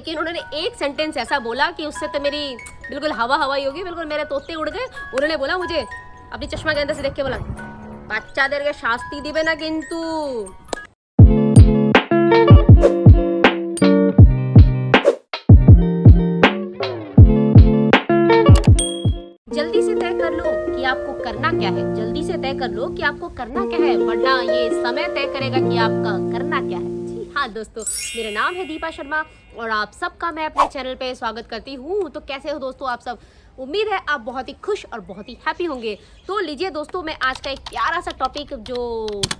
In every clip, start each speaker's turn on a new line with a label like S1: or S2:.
S1: लेकिन उन्होंने एक सेंटेंस ऐसा बोला कि उससे तो मेरी बिल्कुल हवा हवाई होगी, बिल्कुल मेरे तोते उड़ गए। उन्होंने बोला मुझे अपनी चश्मा के अंदर से देख के बोला, বাচ্চাদেরকে শাস্তি দিবে না কিন্তু। जल्दी से तय कर लो कि आपको करना क्या है, जल्दी से तय कर लो कि आपको करना क्या है, वरना ये समय तय करेगा कि आपका करना क्या है। जी हाँ दोस्तों, मेरा नाम है दीपा शर्मा और आप सबका मैं अपने चैनल पे स्वागत करती हूँ। तो कैसे हो दोस्तों आप सब? उम्मीद है आप बहुत ही खुश और बहुत ही हैप्पी होंगे। तो लीजिए दोस्तों, मैं आज का एक प्यारा सा टॉपिक जो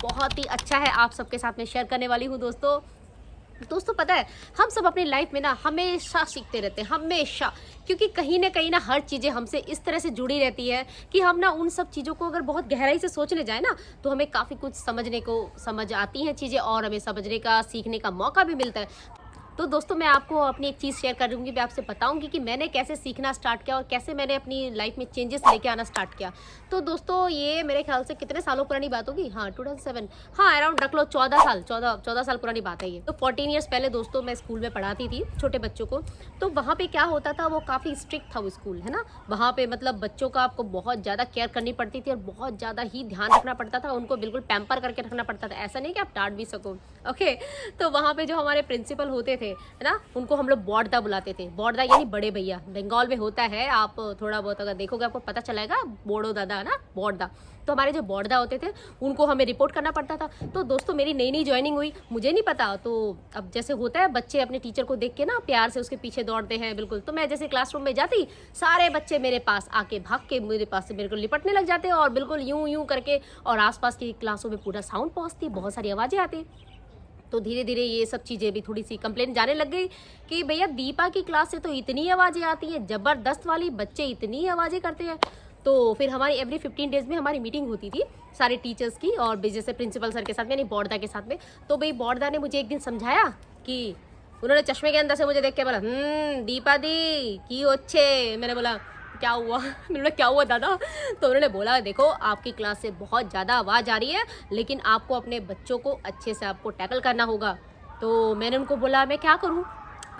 S1: बहुत ही अच्छा है आप सबके साथ में शेयर करने वाली हूँ। दोस्तों पता है, हम सब अपनी लाइफ में ना हमेशा सीखते रहते हैं, हमेशा। क्योंकि कहीं ना हर चीज़ें हमसे इस तरह से जुड़ी रहती है कि हम ना उन सब चीज़ों को अगर बहुत गहराई से सोचने जाए ना, तो हमें काफ़ी कुछ समझ आती हैं चीज़ें और हमें समझने का, सीखने का मौका भी मिलता है। तो दोस्तों मैं आपको अपनी एक चीज़ शेयर कर दूँगी, मैं आपसे बताऊँगी कि मैंने कैसे सीखना स्टार्ट किया और कैसे मैंने अपनी लाइफ में चेंजेस लेके आना स्टार्ट किया। तो दोस्तों ये मेरे ख्याल से कितने सालों पुरानी बात होगी, हाँ 2007, हाँ अराउंड रख लो 14 साल पुरानी बात है ये। तो 14 ईयर्स पहले दोस्तों मैं स्कूल में पढ़ाती थी छोटे बच्चों को। तो वहाँ पे क्या होता था, वो काफ़ी स्ट्रिक्ट था वो स्कूल, है ना। वहाँ पे मतलब बच्चों का आपको बहुत ज़्यादा केयर करनी पड़ती थी और बहुत ज़्यादा ही ध्यान रखना पड़ता था, उनको बिल्कुल पैम्पर करके रखना पड़ता था। ऐसा नहीं कि आप डांट भी सको, ओके। तो वहाँ पे जो हमारे प्रिंसिपल होते थे, है ना, उनको हम लोग बॉर्डा बुलाते थे। बॉर्डा यानी बड़े भैया, बंगाल में होता है, आप थोड़ा बहुत अगर देखोगे आपको पता चलेगा, बोड़ो दादा है ना, बॉर्डा। तो हमारे जो बॉर्डा होते थे उनको हमें रिपोर्ट करना पड़ता था। तो दोस्तों मेरी नई ज्वाइनिंग हुई, मुझे नहीं पता। तो अब जैसे होता है, बच्चे अपने टीचर को देख के ना प्यार से उसके पीछे दौड़ते हैं बिल्कुल। तो मैं जैसे क्लासरूम में जाती, सारे बच्चे मेरे पास आके भाग के मेरे पास से बिल्कुल लिपटने लग जाते और बिल्कुल यूं यूं करके, और आसपास की क्लासों में पूरा साउंड पहुंचती, बहुत सारी आवाज़ें आती। तो धीरे धीरे ये सब चीज़ें भी थोड़ी सी कंप्लेंट जाने लग गई कि भैया दीपा की क्लास से तो इतनी आवाज़ें आती हैं, ज़बरदस्त वाली, बच्चे इतनी आवाज़ें करते हैं। तो फिर हमारी एवरी 15 डेज़ में हमारी मीटिंग होती थी सारे टीचर्स की, और जैसे प्रिंसिपल सर के साथ में, यानी बॉर्डा के साथ में। तो भाई बॉर्डा ने मुझे एक दिन समझाया कि उन्होंने चश्मे के अंदर से मुझे देख के बोला, दीपा दी की होच्छे। मैंने बोला क्या हुआ? मैंने बोला क्या हुआ दादा? तो उन्होंने बोला देखो आपकी क्लास से बहुत ज़्यादा आवाज़ आ रही है, लेकिन आपको अपने बच्चों को अच्छे से आपको टैकल करना होगा। तो मैंने उनको बोला मैं क्या करूँ?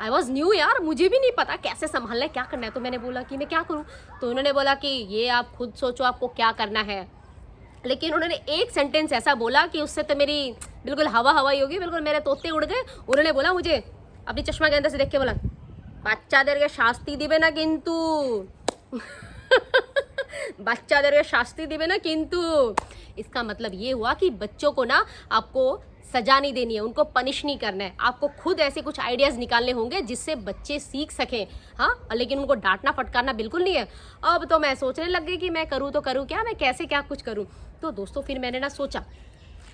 S1: आई वॉज न्यू यार, मुझे भी नहीं पता कैसे संभालना है, क्या करना है। तो मैंने बोला कि मैं क्या करूँ? तो उन्होंने बोला कि ये आप खुद सोचो आपको क्या करना है। लेकिन उन्होंने एक सेंटेंस ऐसा बोला कि उससे तो मेरी बिल्कुल हवा हवाई होगी, बिल्कुल मेरे तोते उड़ गए। उन्होंने बोला मुझे अपनी चश्मा के अंदर से देख के बोला, বাচ্চাদেরকে শাস্তি দিবে না কিন্তু। বাচ্চাদেরকে শাস্তি দিবে না কিন্তু। इसका मतलब ये हुआ कि बच्चों को ना आपको सजा नहीं देनी है, उनको पनिश नहीं करना है, आपको खुद ऐसे कुछ आइडियाज़ निकालने होंगे जिससे बच्चे सीख सकें। हाँ, लेकिन उनको डांटना फटकारना बिल्कुल नहीं है। अब तो मैं सोचने लग गई कि मैं करूँ तो करूँ क्या, मैं कैसे क्या कुछ करूँ। तो दोस्तों फिर मैंने ना सोचा,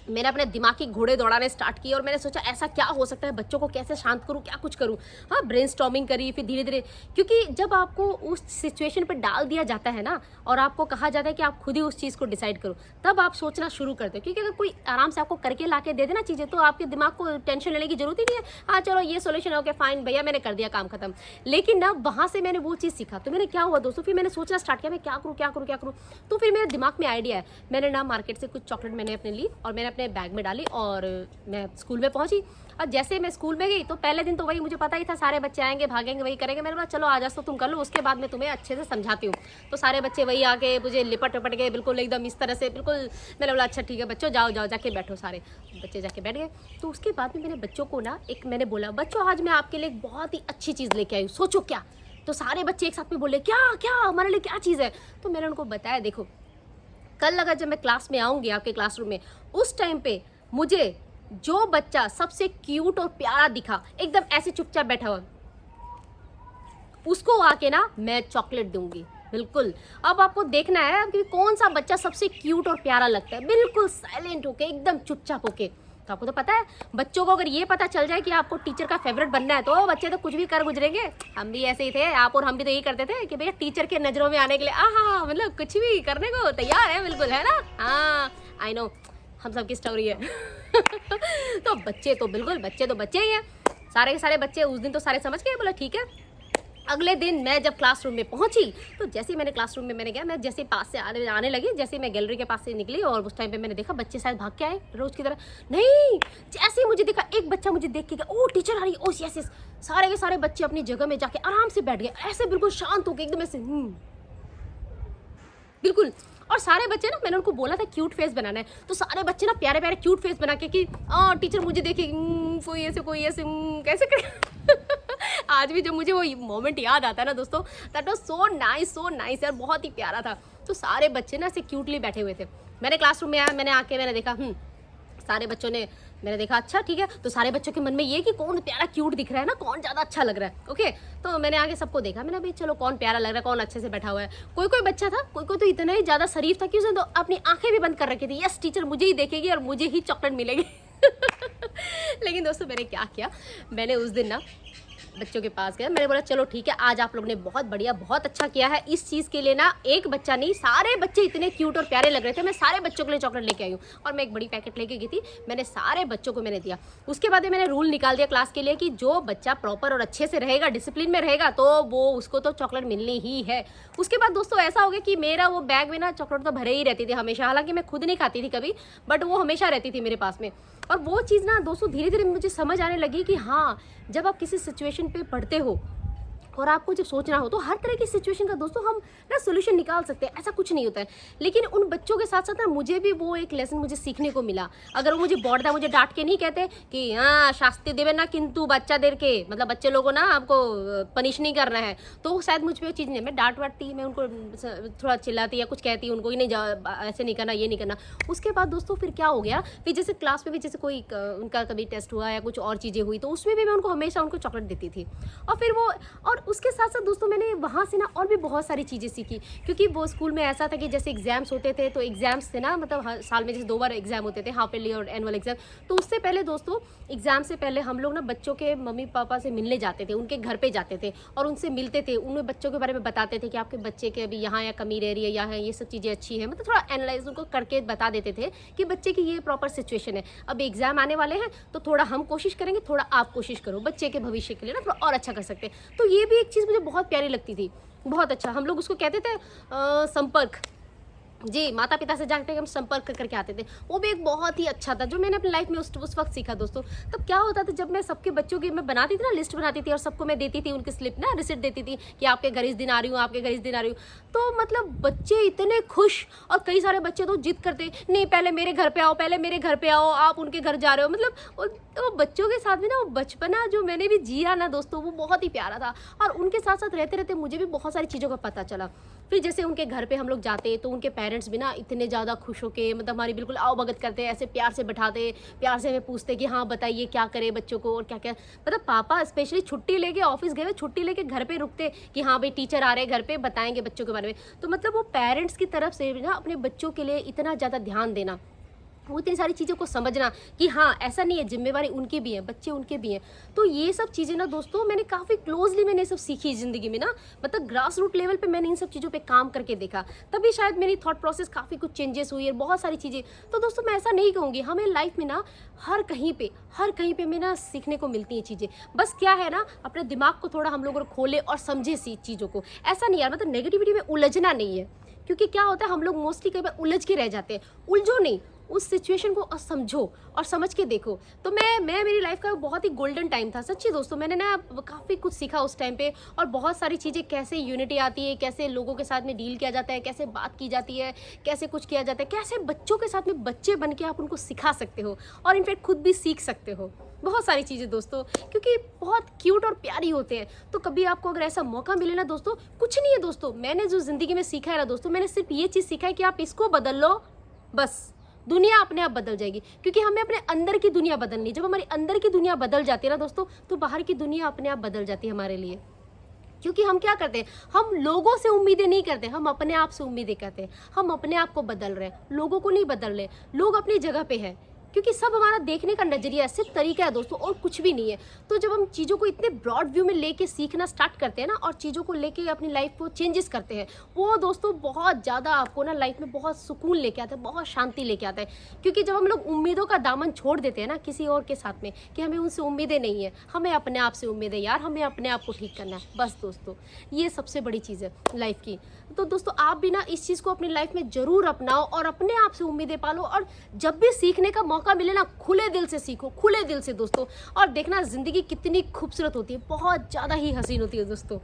S1: मैंने अपने दिमाग की घोड़े दौड़ाने स्टार्ट किए और मैंने सोचा ऐसा क्या हो सकता है, बच्चों को कैसे शांत करूं, क्या कुछ करूं। हाँ, ब्रेनस्टॉर्मिंग करी। फिर धीरे धीरे, क्योंकि जब आपको उस सिचुएशन पे डाल दिया जाता है ना, और आपको कहा जाता है कि आप खुद ही उस चीज़ को डिसाइड करो, तब आप सोचना शुरू करते हो। क्योंकि अगर कोई आराम से आपको करके ला के दे देना चीज़ें, तो आपके दिमाग को टेंशन लेने की जरूरत ही नहीं है। हाँ चलो ये सोल्यूशन हो गया, फाइन भैया मैंने कर दिया, काम खत्म। लेकिन ना वहाँ से मैंने वो चीज़ सीखा। तो मैंने क्या हुआ दोस्तों, फिर मैंने सोचना स्टार्ट किया मैं क्या करूँ क्या करूँ क्या करूँ। तो फिर मेरे दिमाग में आइडिया है, मैंने ना मार्केट से कुछ चॉकलेट मैंने अपने ली और मैंने अपने बैग में डाली और मैं स्कूल में पहुंची। और जैसे मैं स्कूल में गई तो पहले दिन तो वही मुझे पता ही था, सारे बच्चे आएंगे भागेंगे वही करेंगे। मैंने बोला चलो आज तो तुम कर लो, उसके बाद मैं तुम्हें अच्छे से समझाती हूँ। तो सारे बच्चे वही आके मुझे लिपट लिपट गए बिल्कुल एकदम इस तरह से, बिल्कुल। मैंने बोला अच्छा ठीक है बच्चों, जाओ जाओ जाके बैठो। सारे बच्चे जाके बैठ गए। तो उसके बाद में मैंने बच्चों को ना मैंने बोला बच्चों आज मैं आपके लिए एक बहुत ही अच्छी चीज़ लेके आई हूँ, सोचो क्या। तो सारे बच्चे एक साथ में बोले क्या क्या, हमारे लिए क्या चीज़ है। तो मैंने उनको बताया देखो, कल अगर जब मैं क्लास में आऊँगी आपके क्लासरूम में, उस टाइम पे मुझे जो बच्चा सबसे क्यूट और प्यारा दिखा, एकदम ऐसे चुपचाप बैठा हुआ, उसको आके ना मैं चॉकलेट दूंगी। बिल्कुल। अब आपको देखना है कि कौन सा बच्चा सबसे क्यूट और प्यारा लगता है, बिल्कुल साइलेंट होके, एकदम चुपचाप होके। तो आपको तो पता है बच्चों को अगर ये पता चल जाए कि आपको टीचर का फेवरेट बनना है, तो बच्चे तो कुछ भी कर गुजरेंगे। हम भी ऐसे ही थे, आप और हम भी तो यही करते थे कि भैया टीचर के नज़रों में आने के लिए मतलब कुछ भी करने को तैयार है, बिल्कुल, है ना। हाँ आई नो, हम सबकी स्टोरी है। तो बच्चे तो बिल्कुल, बच्चे तो बच्चे ही हैं, सारे के सारे बच्चे। उस दिन तो सारे समझ गए, बोला ठीक है अगले दिन मैं जब क्लासरूम में पहुंची तो जैसे ही मैंने क्लासरूम में मैंने गया, मैं जैसे पास से आने लगी, जैसे मैं गैलरी के पास से निकली और उस टाइम पे मैंने देखा बच्चे शायद भाग के आए रोज की तरह। नहीं, जैसे ही मुझे देखा एक बच्चा मुझे देख के गया, ओ टीचर आ रही है, ओ यस यस। सारे के सारे बच्चे अपनी जगह में जाके आराम से बैठ गए, ऐसे बिल्कुल शांत होके एकदम ऐसे बिल्कुल। और सारे बच्चे ना, मैंने उनको बोला था क्यूट फेस बनाना है, तो सारे बच्चे ना प्यारे प्यारे क्यूट फेस बना के कि टीचर मुझे देखे कोई ऐसे कैसे कर आज भी जब मुझे वो मोमेंट याद आता है ना दोस्तों, दैट वाज सो नाइस यार, बहुत ही प्यारा था। तो सारे बच्चे ना ऐसे क्यूटली बैठे हुए थे। मैंने क्लासरूम में आया, मैंने देखा सारे बच्चों ने, मैंने देखा अच्छा ठीक है, तो सारे बच्चों के मन में ये कि कौन प्यारा क्यूट दिख रहा है ना, कौन ज़्यादा अच्छा लग रहा है। ओके, तो मैंने आगे सबको देखा, मैंने भाई चलो कौन प्यारा लग रहा है, कौन अच्छे से बैठा हुआ है। कोई बच्चा था, कोई तो इतना ही ज़्यादा शरीफ था कि उसने तो अपनी आंखें भी बंद कर रखी थी, यस टीचर मुझे ही देखेगी और मुझे ही चॉकलेट मिलेगी। लेकिन दोस्तों मैंने क्या किया, मैंने उस दिन ना बच्चों के पास गया, मैंने बोला चलो ठीक है, आज आप लोगों ने बहुत बढ़िया बहुत अच्छा किया है। इस चीज़ के लिए ना एक बच्चा नहीं, सारे बच्चे इतने क्यूट और प्यारे लग रहे थे, मैं सारे बच्चों के लिए चॉकलेट लेके आई हूँ। और मैं एक बड़ी पैकेट लेके गई थी, मैंने सारे बच्चों को मैंने दिया। उसके बाद मैंने रूल निकाल दिया क्लास के लिए कि जो बच्चा प्रॉपर और अच्छे से रहेगा, डिसिप्लिन में रहेगा, तो वो उसको तो चॉकलेट मिलनी ही है। उसके बाद दोस्तों ऐसा हो गया कि मेरा वो बैग में ना चॉकलेट तो भरे ही रहती थी हमेशा, हालांकि मैं खुद नहीं खाती थी कभी, बट वो हमेशा रहती थी मेरे पास में। और वो चीज़ ना दोस्तों धीरे धीरे मुझे समझ आने लगी कि हाँ, जब आप किसी सिचुएशन पे पढ़ते हो और आपको जब सोचना हो तो हर तरह की सिचुएशन का दोस्तों हम ना सोल्यूशन निकाल सकते हैं, ऐसा कुछ नहीं होता है। लेकिन उन बच्चों के साथ साथ ना मुझे भी वो एक लेसन मुझे सीखने को मिला। अगर वो मुझे बोर्डा मुझे डांट के नहीं कहते कि हाँ शास्ति देवे ना किंतु बच्चा देर के, मतलब बच्चे लोगों ना आपको पनिश नहीं करना है, तो शायद मुझ पर वो चीज़ नहीं, मैं डांट वाटती, मैं उनको थोड़ा चिल्लाती या कुछ कहती उनको कि नहीं ऐसे नहीं करना, ये नहीं करना। उसके बाद दोस्तों फिर क्या हो गया, फिर जैसे क्लास में भी जैसे कोई उनका कभी टेस्ट हुआ या कुछ और चीज़ें हुई, तो उसमें भी मैं उनको हमेशा उनको चॉकलेट देती थी। और फिर वो, और उसके साथ साथ दोस्तों मैंने वहाँ से ना और भी बहुत सारी चीज़ें सीखी, क्योंकि वो स्कूल में ऐसा था कि जैसे एग्जाम्स होते थे, तो एग्जाम्स थे ना, मतलब हर साल में जैसे 2 बार एग्जाम होते थे, हाफ ईयरली और एनुअल एग्जाम। तो उससे पहले दोस्तों, एग्जाम से पहले हम लोग ना बच्चों के मम्मी पापा से मिलने जाते थे, उनके घर पे जाते थे और उनसे मिलते थे, उन्हें बच्चों के बारे में बताते थे कि आपके बच्चे के अभी यहाँ या कमी रह रही है, यहाँ ये सब चीज़ें अच्छी है, मतलब थोड़ा एनालाइज उनको करके बता देते थे कि बच्चे की ये प्रॉपर सिचुएशन है, अब एग्जाम आने वाले हैं, तो थोड़ा हम कोशिश करेंगे, थोड़ा आप कोशिश करो, बच्चे के भविष्य के लिए ना थोड़ा और अच्छा कर सकते हैं। तो ये भी एक चीज़ मुझे बहुत प्यारी लगती थी, बहुत अच्छा। हम लोग उसको कहते थे संपर्क, जी, माता पिता से जाके हम संपर्क करके आते थे, वो भी एक बहुत ही अच्छा था जो मैंने अपनी लाइफ में उस वक्त सीखा दोस्तों। तब क्या होता था, जब मैं सबके बच्चों की मैं बनाती थी ना, लिस्ट बनाती थी और सबको मैं देती थी उनकी स्लिप ना, रिसिप्ट देती थी कि आपके घर इस दिन आ रही हूँ, आपके घर इस दिन आ रही हूँ, तो मतलब बच्चे इतने खुश। और कई सारे बच्चे तो जिद करते, नहीं पहले मेरे घर पे आओ, पहले मेरे घर पे आओ, आप उनके घर जा रहे हो, मतलब वो बच्चों के साथ में ना वो बचपना जो मैंने भी जिया ना दोस्तों, वो बहुत ही प्यारा था। और उनके साथ साथ रहते रहते मुझे भी बहुत सारी चीज़ों का पता चला। फिर जैसे उनके घर पे हम लोग जाते तो उनके पेरेंट्स भी ना इतने ज़्यादा खुश होके, मतलब हमारी बिल्कुल आओ भगत करते, ऐसे प्यार से बैठाते, प्यार से हमें पूछते कि हाँ बताइए क्या करे बच्चों को और क्या क्या, मतलब पापा स्पेशली छुट्टी लेके ऑफिस गए हुए, छुट्टी लेके घर पे रुकते कि हाँ भाई टीचर आ रहे हैं घर पे, बताएंगे बच्चों के बारे में। तो मतलब वो पेरेंट्स की तरफ से भी ना अपने बच्चों के लिए इतना ज़्यादा ध्यान देना, वो इतनी सारी चीज़ों को समझना कि हाँ ऐसा नहीं है, जिम्मेवारी उनकी भी है, बच्चे उनके भी हैं। तो ये सब चीज़ें ना दोस्तों मैंने काफ़ी क्लोजली मैंने सब सीखी ज़िंदगी में ना, मतलब ग्रास रूट लेवल पे मैंने इन सब चीज़ों पे काम करके देखा, तभी शायद मेरी थॉट प्रोसेस काफ़ी कुछ चेंजेस हुई है, बहुत सारी चीज़ें। तो दोस्तों मैं ऐसा नहीं कहूँगी, हमें लाइफ में ना हर कहीं पे हमें ना सीखने को मिलती हैं चीज़ें। बस क्या है ना, अपने दिमाग को थोड़ा हम लोग खोले और समझे चीज़ों को। ऐसा नहीं यार, मतलब नेगेटिविटी में उलझना नहीं है, क्योंकि क्या होता है हम लोग मोस्टली कई बार उलझ के रह जाते हैं। उलझो नहीं, उस सिचुएशन को समझो और समझ के देखो। तो मैं मेरी लाइफ का बहुत ही गोल्डन टाइम था सच्ची दोस्तों। मैंने ना काफ़ी कुछ सीखा उस टाइम पे, और बहुत सारी चीज़ें, कैसे यूनिटी आती है, कैसे लोगों के साथ में डील किया जाता है, कैसे बात की जाती है, कैसे कुछ किया जाता है, कैसे बच्चों के साथ में बच्चे बन के आप उनको सिखा सकते हो और इनफैक्ट खुद भी सीख सकते हो बहुत सारी चीज़ें दोस्तों, क्योंकि बहुत क्यूट और प्यारी होते हैं। तो कभी आपको अगर ऐसा मौका मिले ना दोस्तों, कुछ नहीं है दोस्तों, मैंने जो ज़िंदगी में सीखा है ना दोस्तों, मैंने सिर्फ ये चीज़ सीखा है कि आप इसको बदल लो, बस दुनिया अपने आप बदल जाएगी। क्योंकि हमें अपने अंदर की दुनिया बदलनी, जब हमारी अंदर की दुनिया बदल जाती है ना दोस्तों, तो बाहर की दुनिया अपने आप बदल जाती है हमारे लिए। क्योंकि हम क्या करते हैं, हम लोगों से उम्मीदें नहीं करते, हम अपने आप से उम्मीदें करते हैं। हम अपने आप को बदल रहे हैं, लोगों को नहीं बदल रहे। लोग अपनी जगह पे है, क्योंकि सब हमारा देखने का नज़रिया है, सिर्फ तरीका है दोस्तों, और कुछ भी नहीं है। तो जब हम चीज़ों को इतने ब्रॉड व्यू में लेके सीखना स्टार्ट करते हैं ना, और चीज़ों को लेके अपनी लाइफ को चेंजेस करते हैं, वो दोस्तों बहुत ज़्यादा आपको ना लाइफ में बहुत सुकून लेके आता है, बहुत शांति लेके आता है। क्योंकि जब हम लोग उम्मीदों का दामन छोड़ देते हैं ना किसी और के साथ में, कि हमें उनसे उम्मीदें नहीं है, हमें अपने आप से उम्मीद है यार, हमें अपने आप को ठीक करना है, बस दोस्तों ये सबसे बड़ी चीज़ है लाइफ की। तो दोस्तों आप भी ना इस चीज़ को अपनी लाइफ में ज़रूर अपनाओ और अपने आप से उम्मीदें पालो, और जब भी सीखने का मौका मिले ना, खुले दिल से सीखो, खुले दिल से दोस्तों। और देखना ज़िंदगी कितनी खूबसूरत होती है, बहुत ज़्यादा ही हसीन होती है दोस्तों।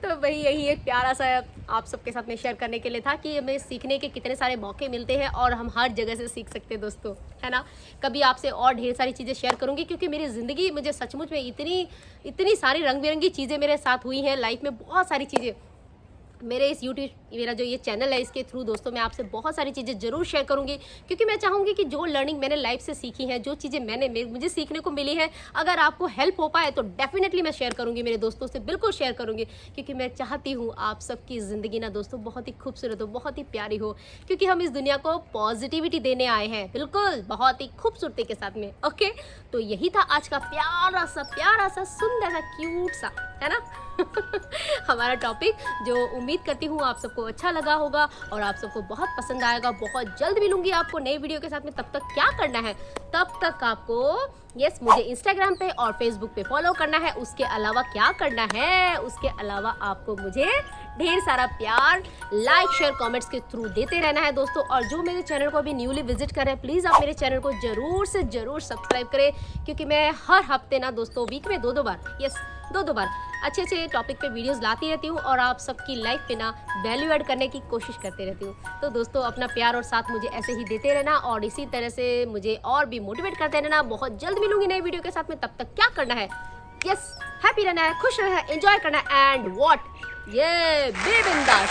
S1: तो भाई यही एक प्यारा सा आप सबके साथ में शेयर करने के लिए था कि हमें सीखने के कितने सारे मौके मिलते हैं और हम हर जगह से सीख सकते हैं दोस्तों, है ना। कभी आपसे और ढेर सारी चीज़ें शेयर करूंगी, क्योंकि मेरी ज़िंदगी मुझे सचमुच में इतनी सारी रंग बिरंगी चीज़ें मेरे साथ हुई हैं लाइफ में, बहुत सारी चीज़ें। मेरे इस मेरा जो ये चैनल है, इसके थ्रू दोस्तों मैं आपसे बहुत सारी चीज़ें ज़रूर शेयर करूंगी, क्योंकि मैं चाहूँगी कि जो लर्निंग मैंने लाइफ से सीखी है, जो चीज़ें मुझे सीखने को मिली है, अगर आपको हेल्प हो पाए तो डेफिनेटली मैं शेयर करूंगी, मेरे दोस्तों से बिल्कुल शेयर करूंगी। क्योंकि मैं चाहती हूँ आप सबकी ज़िंदगी ना दोस्तों बहुत ही खूबसूरत हो, बहुत ही प्यारी हो, क्योंकि हम इस दुनिया को पॉजिटिविटी देने आए हैं, बिल्कुल बहुत ही खूबसूरती के साथ में। ओके, तो यही था आज का प्यारा सा सुंदर सा क्यूट सा, है ना, हमारा टॉपिक, जो उम्मीद करती हूँ आप सबको अच्छा लगा होगा और आप सबको बहुत पसंद आएगा। बहुत जल्द मिलूंगी आपको नई वीडियो के साथ में। तब तक क्या करना है, तब तक आपको मुझे इंस्टाग्राम पे और फेसबुक पे फॉलो करना है। उसके अलावा क्या करना है, उसके अलावा आपको मुझे ढेर सारा प्यार, लाइक, शेयर, कमेंट्स के थ्रू देते रहना है दोस्तों। और जो मेरे चैनल को अभी न्यूली विजिट कर रहे हैं, प्लीज़ आप मेरे चैनल को ज़रूर से ज़रूर सब्सक्राइब करें, क्योंकि मैं हर हफ्ते ना दोस्तों, वीक में दो बार अच्छे टॉपिक पे वीडियोस लाती रहती हूँ और आप सबकी लाइफ पे ना वैल्यू ऐड करने की कोशिश करते रहती हूँ। तो दोस्तों अपना प्यार और साथ मुझे ऐसे ही देते रहना और इसी तरह से मुझे और भी मोटिवेट करते रहना। बहुत जल्द मिलूंगी नई वीडियो के साथ में। तब तक क्या करना है, हैप्पी रहना है, खुश रहना है, एंजॉय करना है, एंड बी बिंदास।